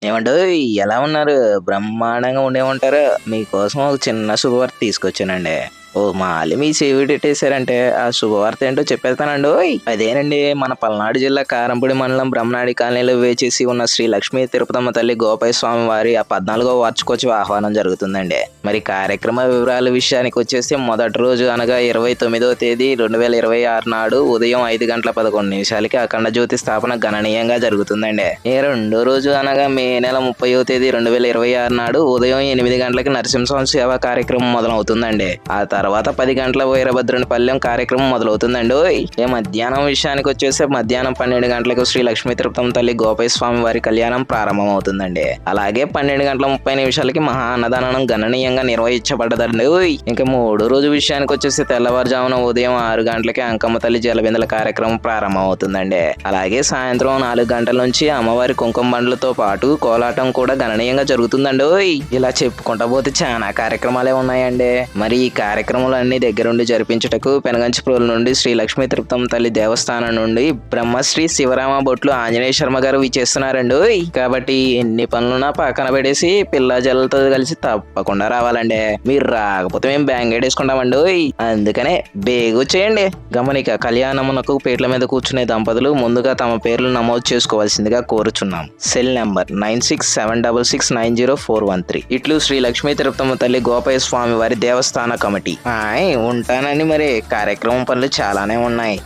ఏమండోయ్! ఎలా ఉన్నారు? బ్రహ్మాండంగా ఉండే ఉంటారు. మీకోసం ఒక చిన్న శుభవార్త తీసుకొచ్చానండి. ఓహ్! మాలి మీ చెవిటెట్టేసారంటే ఆ శుభవార్త ఏంటో చెప్పేస్తానండోయ్! అదేనండి మన పల్నాడు జిల్లా కారంపూడి మండలం బ్రహ్మనాడి కాలనీలో వేచేసి ఉన్న శ్రీ లక్ష్మీ తిరుపతమ్మ తల్లి గోపయ్య స్వామి వారి ఆ 14వ వార్షికోత్సవ ఆహ్వానం జరుగుతుందండి. మరి కార్యక్రమ వివరాల విషయానికొచ్చేస్తే మొదటి రోజు అనగా 29వ తేదీ 2026 నాడు ఉదయం 5:11 అఖండ జ్యోతి స్థాపన గణనీయంగా జరుగుతుందండి. రెండో రోజు అనగా మే నెల 30వ తేదీ 2026 నాడు ఉదయం 8 గంటలకి నరసింహస్వామి సేవా కార్యక్రమం మొదలవుతుందండి. ఆ తర్వాత 10 గంటల వీరభద్రుని పల్లెం కార్యక్రమం మొదలవుతుందండోయ్! మధ్యాహ్నం విషయానికి వచ్చేసి మధ్యాహ్నం 12 గంటలకు శ్రీ లక్ష్మీ తిరుపతమ్మ తల్లి గోపయ్య స్వామి వారి కళ్యాణం ప్రారంభమవుతుందండి. అలాగే 12:30 మహా అన్నదానం గణనీయంగా నిర్వహించబడ్డదండోయ్! ఇంకా మూడో రోజు విషయానికి వచ్చేసి తెల్లవారుజామున ఉదయం 6 గంటలకి అంకమ్మ తల్లి జలబిందెల కార్యక్రమం ప్రారంభమవుతుందండి. అలాగే సాయంత్రం 4 గంటల నుంచి అమ్మవారి కుంకుమ బండ్లతో పాటు కోలాటం కూడా గణనీయంగా జరుగుతుందండోయ్! ఇలా చెప్పుకుంటా పోతే చాలా కార్యక్రమాలే ఉన్నాయండి. మరి ఈ కార్యక్రమాలు అన్ని దగ్గరుండి జరిపించుటకు పెనగంచిప్రోలు నుండి శ్రీ లక్ష్మీ తిరుపతమ్మ తల్లి దేవస్థానం నుండి బ్రహ్మశ్రీ శివరామ బొట్లు ఆంజనేయ శర్మ గారు విచ్చేస్తున్నారండోయ్! కాబట్టి ఎన్ని పనులున్నా పక్కన పెట్టేసి పిల్ల జల్లతో కలిసి తప్పకుండా రావాలండి. మీరు రాకపోతే మేము బ్యాంగేడ్ వేసుకుంటామండోయ్! అందుకనే బేగొచ్చేయండి. గమనిక కళ్యాణమునకు పీటల మీద కూర్చునే దంపతులు ముందుగా తమ పేర్లు నమోదు చేసుకోవాల్సిందిగా కోరుచున్నాం. Cell number 9676690413. ఇట్లు శ్రీ లక్ష్మీ తిరుపతమ్మ తల్లి గోపయ్య స్వామి వారి దేవస్థాన కమిటీ. ఉంటానని మరి కార్యక్రమం పనులు చాలానే ఉన్నాయి.